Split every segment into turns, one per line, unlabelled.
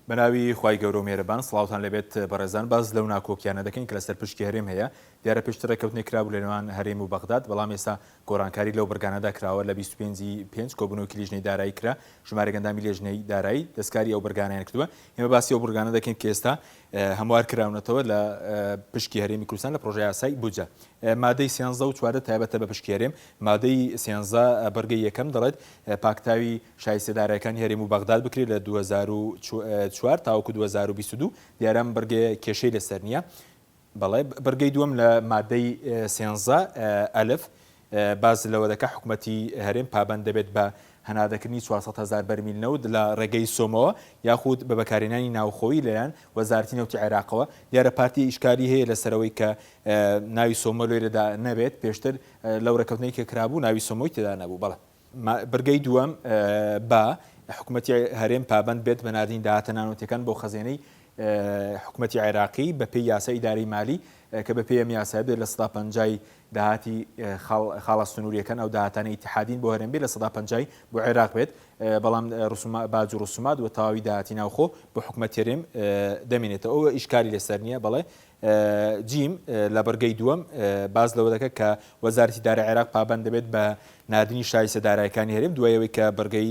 بەناوی خوای گەورە و میهرەبان سڵاوتان لەبێت بەڕێزان باز لەو ناکۆکیانە دەکەین کە لەسەر پشکی هەرێم هەیە دیارە پێشتر ڕێکەوتنی کرابوو لە نێوان هەرێم و بەغداد بەڵام ئێستا گۆڕانکاری لەو بەرگانەدا کراوە لە 25 کۆبوونەوەی لیژنەی دارایی کرا ژمارە گەندامی لێژنەی دارایی دەستکاری ئەو بەرگانیان کردووە ئێمە باسی ئەو بەرگانە دەکەین کە ئێستا هەموار کراونەتەوە لە پشکی هەرێمی کوردستان لە پرۆژەی یاسای بودجە مادەی 13 و 14 تایبەتە بە پشکی هەرێم مادەی 13 بەرگەی یەکەم دەڵێت پاکتاوی شایستەدارەکانی هەرێم و بەغداد بکرێت لە 2004 تاوەکو 2022 دیارەم بەرگەی کێشەی لەسەر نییە بەڵێ بەرگەی دووەم لە مادەی 13 ئەلف باز لەوە دەکە حکوومەتی هەرێم پابەند دەبێت بە هەنادەکردنی 400,000 بەرمیل نەوت لە ڕێگەی سۆمەوە یاخود بە بەکارهێنانی ناوخۆیی لەلایەن وەزارەتی نەوتی عێراقەوە دیارە پارتی ئیشکاری هەیە لەسەرەوەی کە ناوی سۆمە لێرەدا نەبێت پێشتر لەو ڕێکەوتنەی کە کرابوو ناوی سۆمۆی تێدا نەبوو بەڵێ بەرگەی دووەم بە حکوومەتی هەرێم پابەند بێت بە نادین داهاتە نانوتەکان بۆ خەزێنەی حکوومەتی عێراقی بە پێی یاسای ئیداری مالی کە بە پێی ئەم یاسای بێت لە 150 داهاتی خاڵە سنووریەکان ئەو داهاتانە ئیتیحادین بۆ هەرێم بێت لە 150 بۆ عێراق بێت بەڵام باج و ڕسومات و تەواوی داهاتی ناوخۆ بۆ حکوومەتی هەرێم دەمێنێتەوە ئەوە ئیشکاری لەسەر نییە بەڵێ جیم لە بەرگەی دووەم باز لەوە دەکە کە وەزارەتی دارایی عێراق پابەند دەبێت بە نادنی شایستە دارایەکانی هەرێم دوایەوەی کە بەرگەی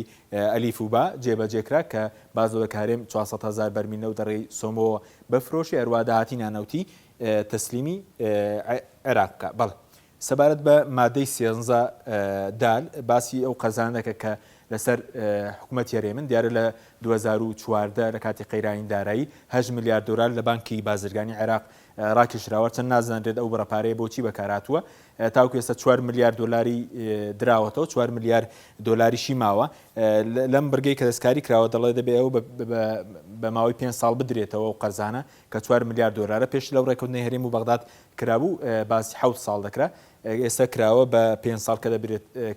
ئەلیف و با جێبەجێکرا کە باز لەوە کە هەرێم 400,000 بەرمیل نەوت دەڕێی سۆمەوە بەفرۆشی هەروە داهاتی نانەوتی تەسلیمی عێراق بکە بەڵێ سەبارەت بە مادەی 13 دال باسی ئەو قەرزانە دەکە کە لەسەر حکوومەتی هەرێمن دیارە لە 2014 لە کاتی قەیرانی دارایی 8 میلیارد دلار لە بانکی بازرگانی عێراق ڕاکێشراوە چەند نازانرێت ئەو بەڕەپارەیە بۆچی بەکارهاتووە تاوکو ئێستا 4 میلیارد دلاری دراوەتەوە 4 میلیارد دلاریشی ماوە لەم بەرگەی کە دەستکاری کراوە دەڵێ دەبێت ئەو بە ماوەی 5 ساڵ بدرێتەوە و قەرزانە کە 4 میلیارد دلارە پێش لەو ڕێکەوتنەی هەرێم و بەغداد کرابوو باسی 7 ساڵ دەکرا ئێستا کراوە بە 5 ساڵ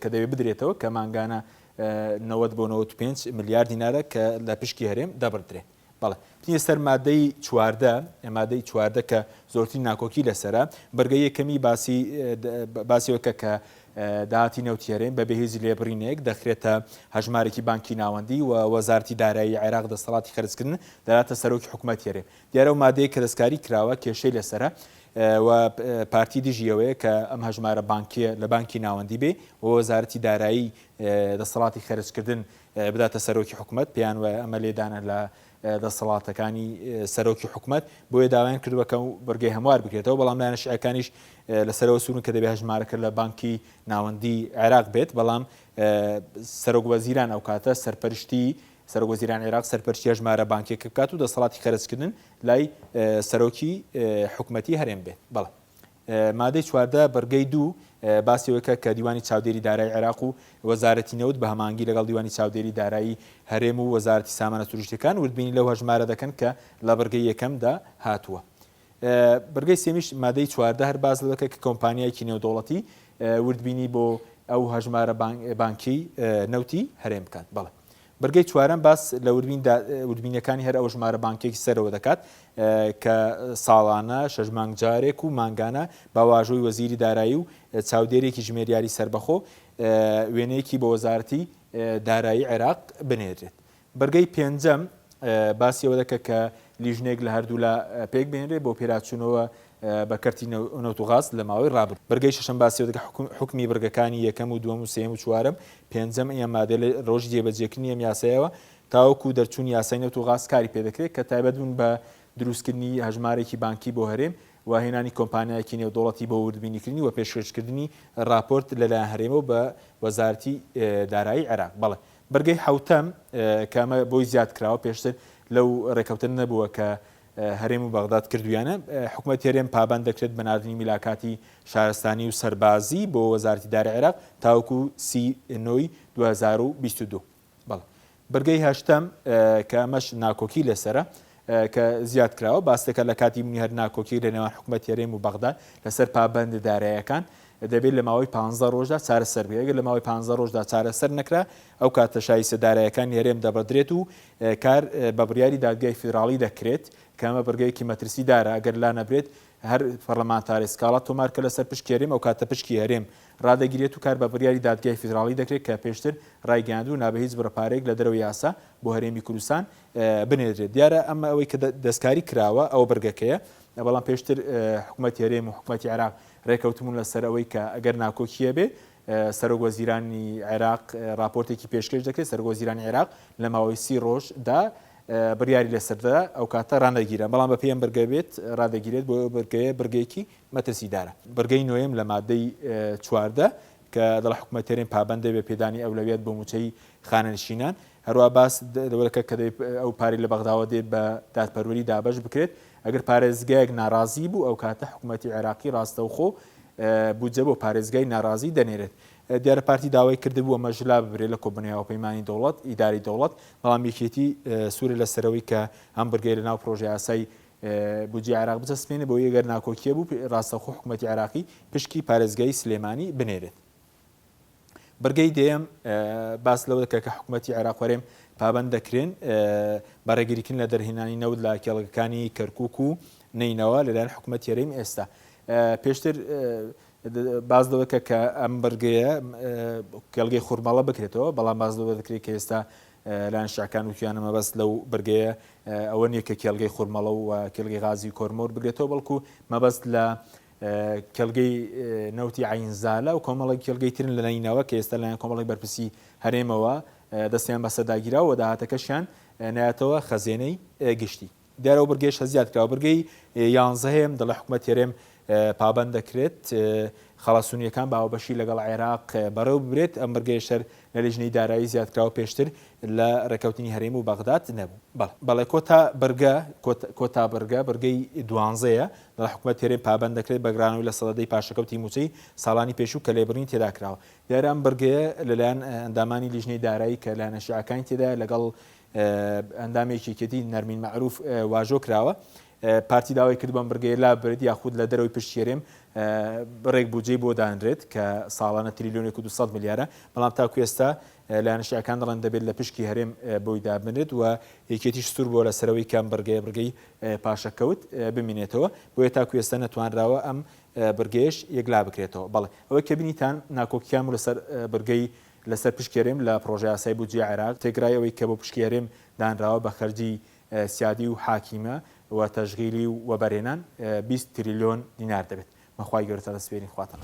کە دەبێت بدرێتەوە کە مانگانە 90 بۆ 95 میلیارد دینارە کە لە پشکی هەرێم دەبردرێ بەڵێ ئێستەر مادەی 14 کە زۆرترین ناکۆکی لەسرە بەرگەی یەکەمی باسیەوەکە کە داهاتی نەوتی هەرێم بە بەهێزی لێبڕینێک دەخرێتە هەژمارێکی بانکی ناوەندی و وەزارەتی دارایی عێراق دەسەڵاتی خەرجکردن دەراتە سەرۆکی حکوومەتی هەرێم دیارە و مادەیە کە دەستکاری کراوە کێشەی لەسرە و پارتی دژیەوەیە کە ئەم هەژمارە بانکیە لە بانکی ناوەندی بێ و وەزارەتی دارایی دەسەڵاتی خەرجکردن بداتە سەرۆکی حکوومەت پێیان وایە ئەمە لێدانە لە دەسەڵاتەکانی سەرۆکی حکوومەت بۆیە داوایان کردووە کە بەرگەی هەموار بکرێتەوە بەڵام لایەنەشیەکانیش لەسەرەوە سوورن کە دەبێت هەژمارەکە لە بانکی ناوەندی عێراق بێت بەڵام سەرۆک وەزیران ئەو کاتە سەرپەرشتی سەرۆک وەزیران عێراق سەرپەرشتی هەژمارە بانکێک بکات و دەسەڵاتی خەرجکردن لای سەرۆکی حکوومەتی هەرێم بێت بەڵێ مادەی 14 بەرگەی 2 باسیەوەکە کە دیوانی چاودێری دارایی عێراق و وەزارەتی نەوت بە هەمانگی لەگەڵ دیوانی چاودێری دارایی هەرێم و وەزارەتی سامانە سروشتیەکان وردبینی لەو هەژمارە دەکەن کە لە بەرگەی یەکەمدا هاتووە بەرگەی سێمیش مادەی 14 هەر باز لەوەکە کە کۆمپانیایکی نێودەوڵەتی وردبینی بۆ ئەو هەژمارە بانکی نەوتی هەرێم بکات بەڵێ بەرگەی چوارەم باس لە وردبینیەکانی هەر ئەو ژمارە بانکێکی سەرەوە دەکات کە ساڵانە 6 مانگ جارێک و مانگانە باواژۆی وەزیری دارایی و چاودێرێکی ژمێریاری سربەخۆ وێنەیەکی بە وەزارەتی دارایی عێراق بنێرێت بەرگەی پێنجەم باسیەوە دەکە کە لیژنێک لە هەردوو لە پێک بێنرێت بۆ پێراچوونەوە بە کەرتی نەوتوغاز لە ماوەی ڕابرد بەرگەی شەشەم باسیەوە دەکە حکمی بەرگەکانی یەکەم و دووەم و سێم و چوارەم پێنجەم ئەم مادە لە ڕۆژی جێبەجێکردنی ئەم یاسایەوە تاوەکو دەرچوون یاسای نەوتوغاز کاری پێ دەکرێت کە تایبەت بوون بە دروستکردنی هەژمارێکی بانکی بۆ هەرێم وهێنانی کۆمپانیایەکی نێودوڵەتی بۆ وردبینیکردنی و پێشکەشکردنی ڕاپۆرت لەلایەن هەرێمەوە بە وەزارەتی دارایی عێراق بەڵێ بەرگەی حوتەم کە ئەمە بۆی زیاد کراوە پێشتر لەو ڕێکەوتن نەبووە کە هەرێم و بەغداد کردویانە حکوومەتی هەرێم پابەند دەکرێت بە نردنی میلاکاتی شارستانی و سەربازی بۆ وەزارەتی دارایی عێراق تاوەکو 30 2022 بەڵێ بەرگەی هەشتەم کە ئەمەش ناکۆکی لەسرە کە زیاد کراوە باستەکە لە کاتی بوونی هەر ناکۆکی لە نێوان حکوومەتی هەرێم و بەغداد لەسەر پابەند داراییەکان دەبێت لە ماوەی 15 ڕۆژدا چارەسەر بێت لە ماوەی 15 ڕۆژدا چارەسەر نەکرا ئەو کاتە شایستە داراییەکانی هەرێم دەبەدرێت و کار بە بڕیاری دادگای فیدراڵی دەکرێت کە ئەمە بەرگەیەکی مەترسی دارە ئەگەر لا نەبرێت هەر پەرلەمانتاری سکاڵا تۆمارکە لەسەر پشتگیریم ئەو کاتە پشکی هەرێم ڕادەگیرێت و کار بە بڕیاری دادگای فیدراڵی دەکرێت کە پێشتر ڕایگەاندوو نابێ هیچ بڕەپارێک لە دەرەوەی یاسا بۆ هەرێمی کوردستان بنێدرێت. دیارە ئەمە ئەوەی کە دەستکاری کراوە ئەو بەرگەکەیە، بەڵام پێشتر حکوومەتی هەرێم و حکوومەتی عێراق ڕێکەوتمون لەسەر ئەوەی کە ئەگەر ناکۆکیە بێ سەرۆک وەزیرانی عێراق راپۆرتێکی پێشکەش دەکرێت، سەرۆک وەزیرانی عێراق لە ماوەی 30 ڕۆژدا بڕیاری لەسەردا ئەو کاتە ڕانەگیرە، بەڵام بە پێم بەرگە بێت ڕادەگیرێت بۆ بەرگەیە بەرگەیەکی مەترسیدارە. بەرگەی نوێم لە مادەی 14 کە دەڵ حکوومەت هەرێم پابەندە بێ پێدانی ئەولەویەت بۆ موچەی خانەنشینان، هەروە باس دەوەلەکە کە ئەو پارەی لە بەغداوە دێت بە دادپەروەری دابەش بکرێت. ئەگەر پارێزگایەک ناڕازی بوو ئەو کاتە حکوومەتی عێراقی ڕاستەوخۆ بودجە بۆ پارێزگای ناڕازی دەنێرێت. دیارە پارتی داوای کردبوو ئەمە ژلا ببرێت لە کۆبنیاوە پەیمانی دەوڵەت ئیداری دەوڵەت، بەڵام یەکێتی سوورە لەسەرەوەی کە ئەم بەرگەی لەناو پرۆژە یاسای بودجێ عێراق بچەسپێنێ بۆ ئەگەر ناکۆکیە بوو ڕاستەوخۆ حکوومەتی عێراقی پشکی پارێزگای سلێمانی بنێرێت. بەرگەی دێم باس لەوە دەکە کە حکوومەتی عێراق وەرێم پابەند دەکرێن بەڕێگریکردن لە دەرهێنانی نەوت لە کێڵگەکانی کەرکووک و نینەوە لەلایەن حکوومەتی هەرێم ئێستا. پێشتر باز دەوەکە کە ئەم بەرگەیە کێڵگەی خورماڵە بکرێتەوە، بەڵام باز دەوە دەکرێت کە ئێستا لایەن شاکان وتیانە مەبەست لەو بەرگەیە ئەوە نییە کە کێڵگەی خورماڵە و کێڵگەی غازی کۆرمۆر بگرێتەوە، بەڵکو مەبەست لە کێڵگەی نەوتی عینزالە و کۆمەڵی کێڵگەی ترن لە نینەوە کە ئێستا لایەن کۆمەڵی بەرپرسی هەرێمەوە دەستیان بەسەرداگیراوە و داهاتەکەشیان نایەتەوە خەزێنەی گشتی. دیارە و بەرگەیش هەزیات کراوە. بەرگەی 11 هەیەم دەڵێ حکوومەتی هەرێم پابەند دەکرێت خەڵاسونیەکان باوەبەشی لەگەڵ عێراق بەڕێو ببرێت. ئەم بەرگەی شەر لە لیژنەی دارایی زیادکراوە پێشتر لە ڕێکەوتنی هەرێم و بەغداد نەبوو. بەڵێ کۆتا بەرگە بەرگەی 12ەیە لە حکوومەت هەرێم پابەند دەکرێت بەگرانەوەی لە سەدەی پاشەکەوتی موچەی ساڵانی پێشوو کە لێبڕین تێدا کراوە. دیارە ئەم بەرگەیە لەلایەن ئەندامانی لیژنەی دارایی کە لایەنە شیعەکانی تێدا لەگەڵ ئەندامێکی کێتی نەرمین مەعروف واژۆ کراوە. پارتی داوای کرد بەم بەرگەیە لا بێت یاخود لە دەرەوەی پشتی هەرێم بڕێک بودجەی بۆ دانرێت کە ساڵانە تریلیۆنێک و 200 میلیارە، بەڵام تاکو ئێستا لایەنەشیعەکان دەڵێن دەبێت لە پشکی هەرێم بۆی دابنێت و یەکێتیش سوور بۆ لەسەرەوەی کام بەرگەی پاشەکەوت بمینێتەوە، بۆیە تاکو ئێستا نەتوانراوە ئەم بەرگەیەش یەکلا بکرێتەوە. بەڵێ ئەوە کە بینیتان ناکۆکیان و لەسەر بەرگەی لەسەر پشکی هەرێم لە پرۆژە یاسای بودجێ عێراق تێگرایەوەی کە بۆ پشکی هەرێم دانراوە بە خەرجی سیادی و حاکیمە و تەشغیلی و وەبەرێنان 20 تریلیۆن دینار دەبێت. مەخوای گەورەتە دەسپێرین خواتەنە.